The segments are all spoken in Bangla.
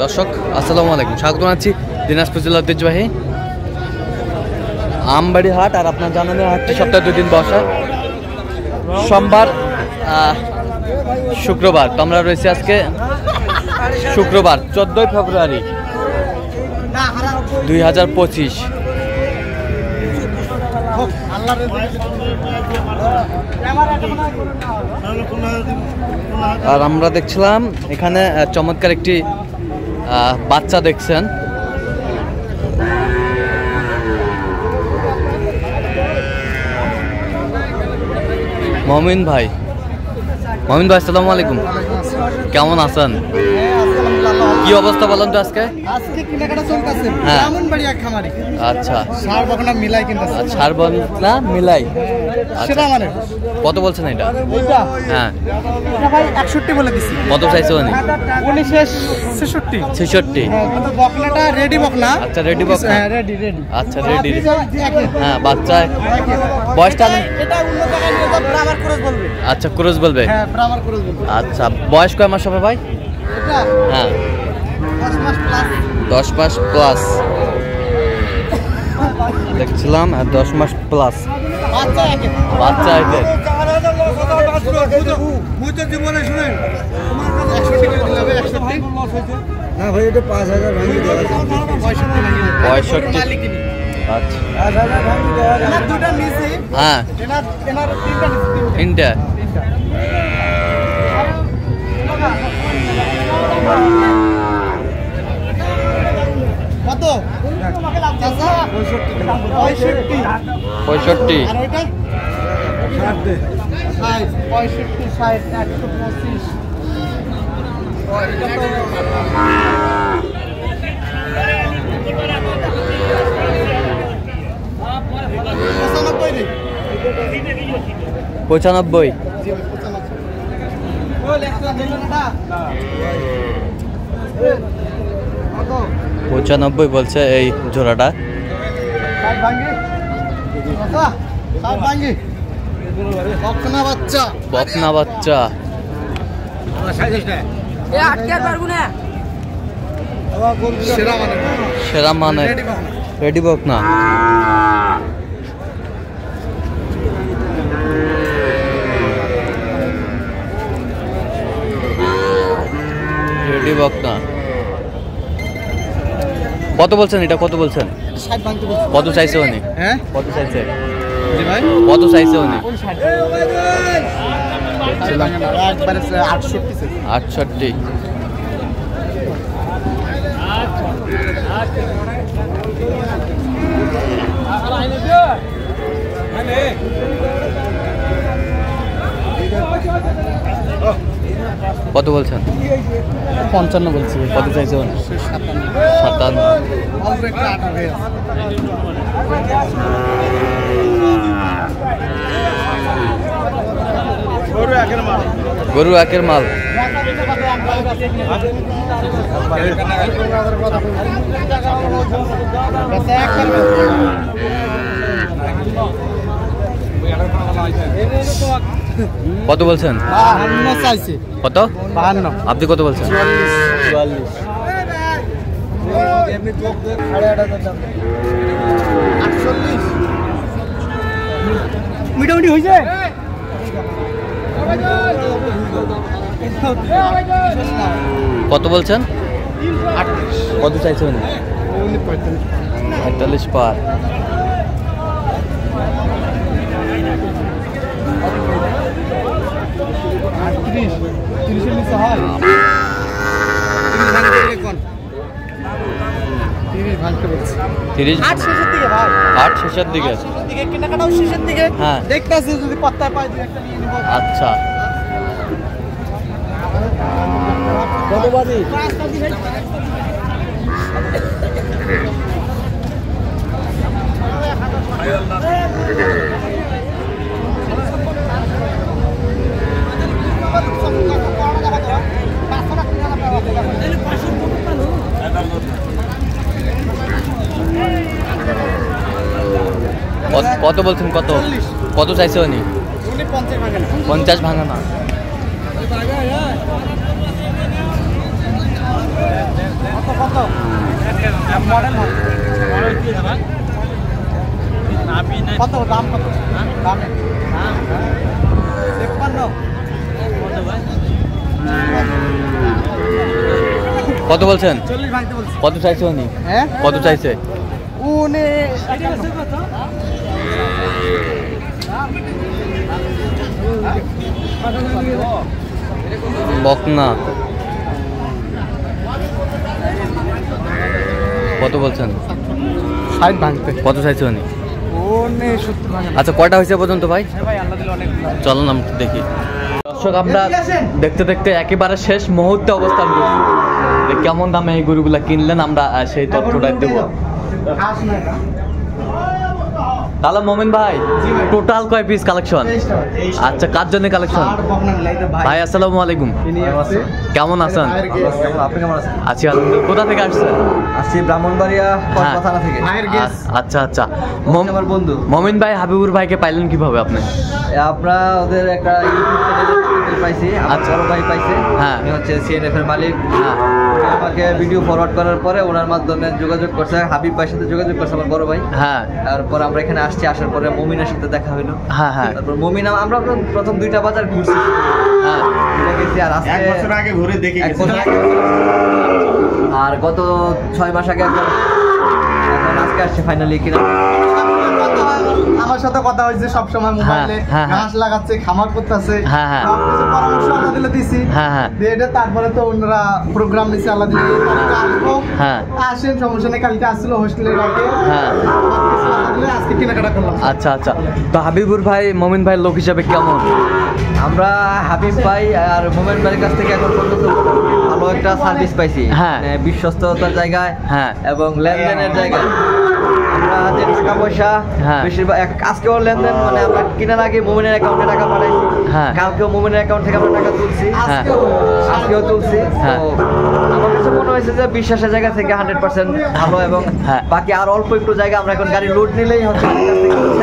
দর্শক আসসালামু আলাইকুম, স্বাগত জানাচ্ছি দিনাজপুর জেলার ঐতিহ্যবাহী আমবাড়ি হাট। আর আপনার জানেন হাটটি সপ্তাহে 2 দিন বসে, সোমবার শুক্রবার। তো আমরা রয়েছি আজকে শুক্রবার 14 ফেব্রুয়ারি 2025। আর আমরা দেখছিলাম এখানে চমৎকার একটি বাচ্চা দেখছেন। মমিন ভাই, আসসালামু আলাইকুম, কেমন আছেন? কি অবস্থা বলেন তো আজকে? আজকে কেনাকাটা চলতেছে ব্রাহ্মণবাড়িয়া খামারি। আচ্ছা, সার বকনা মিলাই কিনতেছে। সার বকনা মিলাই। সেটা মানে কত বলছেন এটা? এইটা হ্যাঁ, এটা ভাই 61 বলে দিছি। কত চাইছে উনি? 66। হ্যাঁ, কিন্তু বকনাটা রেডি বকনা। আচ্ছা, রেডি বকনা। হ্যাঁ, রেডি। আচ্ছা, রেডি। হ্যাঁ, বাচ্চা বয়সটা এটা অন্য জায়গায় নিয়ে যাব, ব্রাহ্মণ ক্রস বলবে। আচ্ছা, ক্রস বলবে। হ্যাঁ, ব্রাহ্মণ ক্রস বলবে। আচ্ছা, বয়স কয় মাস হবে ভাই? এটা হ্যাঁ, 10 মাস প্লাস। 10 মাস প্লাস দেখছিলাম। 10 মাস প্লাস বাচ্চা একে। জীবনে শুনেন তোমার কাছে 61 করে দিলাম। 61 না ভাই, এটা 5000 ভাঙি দেওয়া আছে। 65 মালিক কিনি। আচ্ছা, 5000 ভাঙি দেওয়া আছে। না দুটো নিছি। হ্যাঁ, এনার তিনটা নিছি। তিনটা। কত? চাচা 65। আর ওইটা 60 দে। 65, 60, 125। এটা তো 95। পঁচানব্বই বলছে এই জোড়াটা। বকনা বাচ্চা। সেরা মানে রেডি বকনা। রেডি বকনা। কত বলছেন এটা? কত বলছেন? কত চাইছে উনি? হ্যাঁ, কত চাইছে? কত চাইছে উনি? 68। কত বলছেন? 55 বলছি। কত চাইছে উনি? 57। গরু একের মাল। কত বলছেন? কত? 52। আপনি কত বলছেন? 44। মিটামিটি হয়েছে। কত বলছেন? কত চাইছে উনি? 45 পার। শেষের দিকে কেনাকাটাও শেষের দিকে। হ্যাঁ, দেখতেছি যদি পাত্তায় পাই একটা নিয়ে নিব। আচ্ছা, কত বাজি? কত বলছেন? কত কত চাইছে উনি? 50 ভাঙা না। কত দাম কত দামে 51 কত বলছেন? 40 ভাঙতে বলছি। কত চাইছে উনি? হ্যাঁ কত চাইছে? উনি বকনা কত বলছেন? 60 ভাঙতে। কত চাইছে উনি? উনি 70 ভাঙে। আচ্ছা কয়টা হয়েছে পর্যন্ত ভাই? ভাই আল্লাহ দিলে অনেক। চলুন আমরা একটু দেখি। দর্শক আমরা দেখতে দেখতে একেবারে শেষ মুহূর্তে অবস্থান করছি। যে কেমন দামে এই গরুগুলা কিনলেন আমরা সেই তথ্যটা দেবো। তাহলে মোমিন ভাই টোটাল কয় পিস কালেকশন? আচ্ছা কার জন্য কালেকশন? ভাই আসসালামু আলাইকুম, কেমন আছেন? আপনি কেমন আছেন? আছি আলহামদুলিল্লাহ। কোথা থেকে আসছেন? আসছি ব্রাহ্মণবাড়িয়া থানা থেকে। আচ্ছা আচ্ছা আমার বন্ধু মমিন ভাই হাবিবুর ভাইকে পাইলেন কিভাবে আপনি? আমরা ওদের একটা ইউটিউব চ্যানেলে পাইছি, আমার বড় ভাই পাইছে। হ্যাঁ। উনি হচ্ছে সিএনএফ এর মালিক। হ্যাঁ আমাকে ভিডিও ফরওয়ার্ড করার পরে ওনার মাধ্যমে যোগাযোগ করছে, হাবিব ভাইয়ের সাথে যোগাযোগ করছে আমার বড় ভাই। হ্যাঁ তারপর আমরা এখানে আসছি, আসার পরে মমিনের সাথে দেখা হলো। হ্যাঁ হ্যাঁ তারপর মমিন আমরা প্রথম 2টা বাজার ঘুরছি, হ্যাঁ গেছি। আর আজকে 1 বছর আগে ঘুরে দেখে এক গেছি। বছর আগে। আর গত 6 মাস আগে একবার, এখন আজকে আসছে ফাইনালি কিনা। আমার সাথে কথা হয়েছে সব সময় মোবাইলে, হ্যাঁ, হ্যাঁ। ঘাস লাগাচ্ছে, খামার করতেছে, হ্যাঁ, হ্যাঁ। সবকিছু পরামর্শ আল্লাহ দিলে দিছি। হ্যাঁ, হ্যাঁ। দিয়ে এটা তারপরে তো ওনারা প্রোগ্রাম নিছে আল্লাহ দিলে কালকে আসবো। হ্যাঁ। আসেন, সমস্যা নেই, কালকে আসছিল হোস্টেলের আগে। হ্যাঁ। আল্লাহ দিলে আজকে কেনাকাটা করলাম। আচ্ছা আচ্ছা তো হাবিবুর ভাই মমিন ভাই লোক হিসাবে কেমন? আমরা হাবিব ভাই আর মোমেন ভাইয়ের কাছ থেকে এখন পর্যন্ত ভালো একটা সার্ভিস পাইছি। হ্যাঁ। মানে বিশ্বস্ততার জায়গায় হ্যাঁ। এবং লেনদেনের জায়গায়। আমরা যে টাকা পয়সা হ্যাঁ। বেশিরভাগ আজকেও লেনদেন, মানে আমরা কেনার আগে মোমেনের অ্যাকাউন্টে টাকা পাঠাইছি। হ্যাঁ। কালকেও মোমেনের অ্যাকাউন্ট থেকে আমরা টাকা তুলছি, হ্যাঁ। আজকেও তুলছি। হ্যাঁ। তো আমার কাছে মনে হয়েছে যে বিশ্বাসের জায়গা থেকে 100% ভালো। এবং হ্যাঁ। বাকি আর অল্প একটু জায়গা আমরা এখন গাড়ি লোড নিলেই হচ্ছে আমাদের কাছ থেকে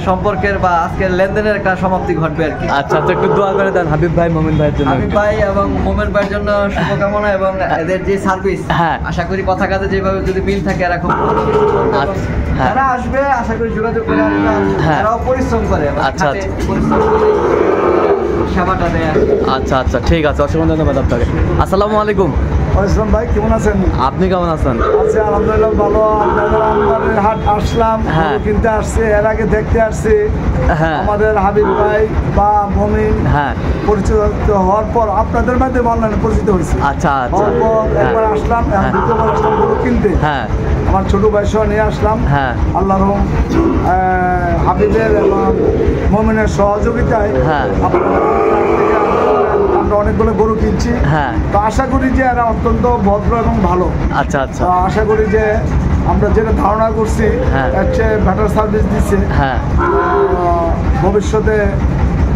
সম্পর্কের বা আজকের লেনদেনের একটা সমাপ্তি ঘটবে আর কি। আচ্ছা তো একটু দোয়া করে দেন হাবিব ভাই মমিন ভাইয়ের জন্য। হাবিব ভাই এবং মোমেন ভাইয়ের জন্য শুভকামনা এবং এদের যে সার্ভিস, হ্যাঁ। আশা করি কথা কাজে যেভাবে যদি মিল থাকে এরা খুব ভালো কিছু করবে। আচ্ছা, হ্যাঁ। যারা আসবে আশা করি যোগাযোগ করে আসবে। হ্যাঁ। এরাও পরিশ্রম করে, মানে আচ্ছা, খাটে, আচ্ছা। পরিশ্রম করে সেবাটা দেয়। আচ্ছা আচ্ছা ঠিক আছে, অসংখ্য ধন্যবাদ আপনাকে। আসসালামু আলাইকুম, ইসলাম ভাই কেমন আছেন? আপনি কেমন আছেন? আছি আলহামদুলিল্লাহ ভালো। আপনাদের আমবাড়ির হাট আসলাম, হ্যাঁ। গরু কিনতে আসছি, এর আগে দেখতে আসছি। হ্যাঁ। আমাদের হাবিব ভাই বা মমিন হ্যাঁ পরিচিত হওয়ার পর আপনাদের মাধ্যমে অনলাইনে পরিচিত হয়েছে। আচ্ছা আচ্ছা হওয়ার পর একবার হ্যাঁ আসলাম, এখন হ্যাঁ। দ্বিতীয়বার আসলাম গরু কিনতে। হ্যাঁ আমার ছোট ভাই সহ নিয়ে আসলাম। হ্যাঁ। আল্লাহর হাবিবের এবং মমিনের সহযোগিতায় হ্যাঁ। আপনাদের থেকে আমরা অনেকগুলো গরু কিনছি। হ্যাঁ। তো আশা করি যে এরা অত্যন্ত ভদ্র এবং ভালো। আচ্ছা আচ্ছা তো আশা করি যে আমরা যেটা ধারণা করছি হ্যাঁ। এর চেয়ে বেটার সার্ভিস দিচ্ছে। হ্যাঁ ভবিষ্যতে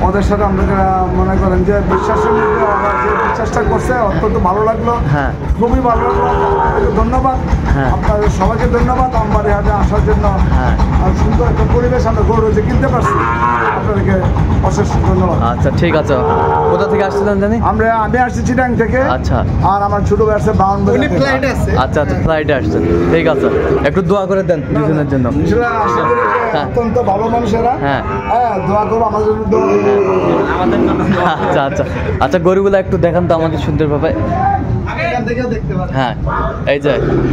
ওদের সাথে আমরা মনে করেন যে বিশ্বাসের মধ্যে ওরা যে চেষ্টা করছে অত্যন্ত ভালো লাগলো। হ্যাঁ। খুবই ভালো লাগলো। আপনাদেরকে ধন্যবাদ। হ্যাঁ। আপনাদের সবাইকে ধন্যবাদ আমবাড়ি হাটে আসার জন্য। হ্যাঁ। আর সুন্দর একটা পরিবেশ আমরা গরু যে কিনতে পারছি, আপনাদেরকে অশেষ ধন্যবাদ। আচ্ছা ঠিক আছে, কোথা থেকে আসছিলেন জানি? আমি আসছি চিটাং থেকে। আচ্ছা। আর আমার ছোট ভাই আছে বাউন্ডারি। আচ্ছা আচ্ছা ফ্লাইটে আসছেন, ঠিক আছে একটু দোয়া করে দেন দুজনের জন্য। আশা করি যে হ্যাঁ। অত্যন্ত ভালো মানুষেরা। হ্যাঁ। হ্যাঁ, দোয়া করবো আমাদের জন্য, দোয়া করবো। আচ্ছা আচ্ছা আচ্ছা গরুগুলো একটু দেখান তো আমাদের সুন্দরভাবে। এখান থেকেও দেখতে পারেন। হ্যাঁ এই যে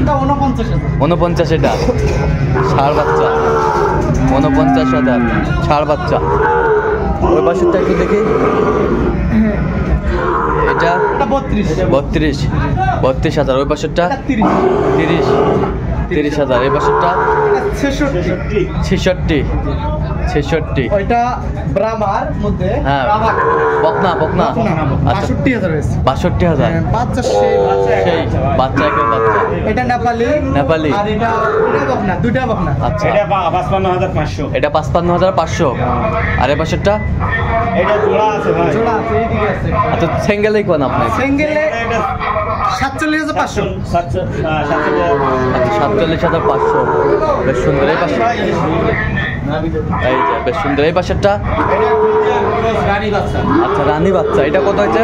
49,000। 49 এটা ষাঁড় বাচ্চা, 49,000 ষাঁড় বাচ্চা। ওই পাশেরটা একটু দেখি, এটা 32,000। ওই পাশেরটা 30,000। এই পাশেরটা 66। ওইটা ব্রাহ্মার মধ্যে হ্যাঁ বকনা বকনা। আচ্ছা 62,000 হয়েছে। 62,000 বাচ্চা সেই সেই বাচ্চা একের বাচ্চা। এটা নেপালি। নেপালি। আর এটা বকনা, দুইটা বকনা। আচ্ছা এটা 55,500। এটা 55,500। আর এই পাশেরটা এটা জোড়া আছে ভাই। জোড়া আছে, এইদিকে আছে। আচ্ছা সিঙ্গেলেই কোন আপনি? সিঙ্গেলে এটা 47,500। 47,500। বেশ সুন্দর। এই পাশে এই যে বেশ সুন্দর। এই পাশেরটা আচ্ছা রানী বাচ্চা, এটা কত হয়েছে?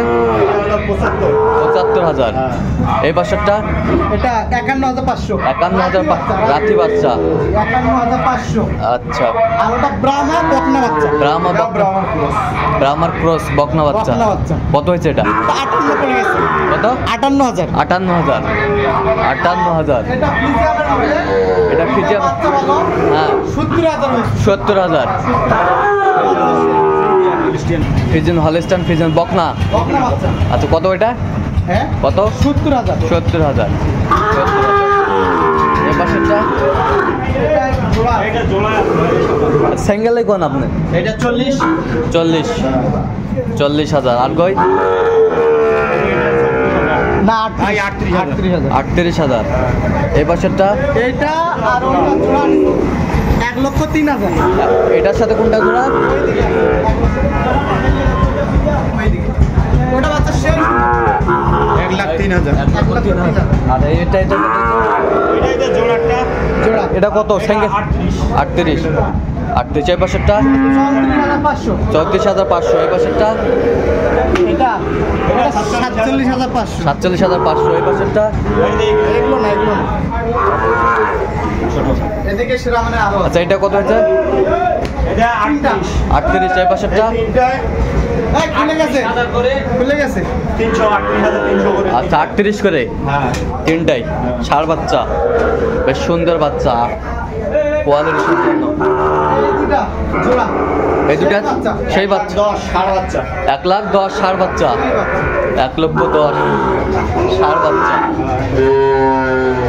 75,000। এই পাশেরটা এটা 51,500। 51,000 রাতি বাচ্চা। 51,500। আচ্ছা আর ওটা ব্রাহ্মা বকনা বাচ্চা। ব্রাহ্মার ক্রস বকনা বাচ্চা। বকনা বাচ্চা। কত হয়েছে এটা? 58 পড়ে গেছে। কত? 58,000। 58,000। 58,000। এটা ফ্রিজিয়ামের হবে। এটা ফ্রিজিয়াম। বাচ্চা বলো। হ্যাঁ 70,000 হয়েছে। 70,000। ফ্রিজিয়ান হলস্টাইন ফ্রিজিয়ান বকনা। বকনা বাচ্চা। আচ্ছা কত এটা? হ্যাঁ কত? 70,000। 70,000। এই পাশেরটা এটা জোড়া। এটা জোড়া আছে ভাই। সিঙ্গেলে কোন আপনি? এটা 40। 40,000। আর কই? না 38,000। 38,000। এই পাশেরটা এটা আর ওটা জোড়া 1,03,000। এটার সাথে কোনটা জোড়া? ওটা বাচ্চা শেষ 1,03,000। 1,03,000। আর এটা এটা এটা জোড়াটা জোড়া এটা কত? সিঙ্গেল 38। 38। এই পাশেরটা 34,500। 34,500। এই পাশেরটা এটা 47,500। 47,500। এই পাশেরটা এগুলো না এগুলো না। এদিকে সেরা মানে আরো আছে। আচ্ছা এটা কত হয়েছে? এটা 38। 38। এই পাশেরটা তিনটায় এই খুলে গেছে খুলে গেছে 338,300 করে। আচ্ছা 38 করে হ্যাঁ তিনটাই ষাঁড় বাচ্চা, বেশ সুন্দর বাচ্চা, কোয়ালিটি সম্পন্ন। এই দুটা জোড়া এই দুটা সেই বাচ্চা। 10 ষাঁড় বাচ্চা। 1,10,000 ষাঁড় বাচ্চা। 1,10,000 ষাঁড় বাচ্চা।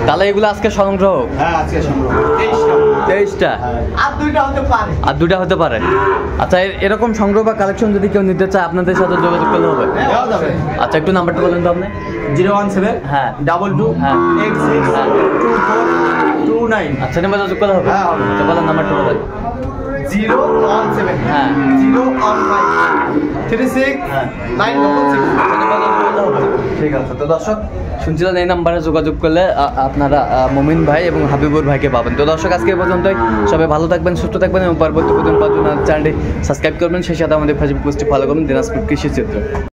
তাহলে এগুলো আজকে সংগ্রহ হ্যাঁ আজকে সংগ্রহ 23টা। আর দুইটা হতে পারে। আর দুটা হতে পারে। আচ্ছা এরকম সংগ্রহ বা কালেকশন যদি কেউ নিতে চায় আপনাদের সাথে যোগাযোগ করলে হবে? দেওয়া যাবে। আচ্ছা একটু নাম্বারটা বলেন তো আপনি। 017 হ্যাঁ 22 হ্যাঁ 86 হ্যাঁ। 2429। আচ্ছা নাম্বার যোগাযোগ করলে হবে? হ্যাঁ, হবে। তো বলেন নাম্বারটা বলেন। 017 হ্যাঁ 015 36 হ্যাঁ 966। ঠিক আছে। তো দর্শক শুনছিলেন এই নাম্বারে যোগাযোগ করলে আপনারা মমিন ভাই এবং হাবিবুর ভাইকে পাবেন। তো দর্শক আজকে এই পর্যন্তই। সবাই ভালো থাকবেন, সুস্থ থাকবেন এবং পরবর্তী প্রতিদিন পাওয়ার জন্য চ্যানেলটি সাবস্ক্রাইব করবেন। সেই সাথে আমাদের ফেসবুক পেজটি ফলো করবেন দিনাজপুর কৃষি চিত্র।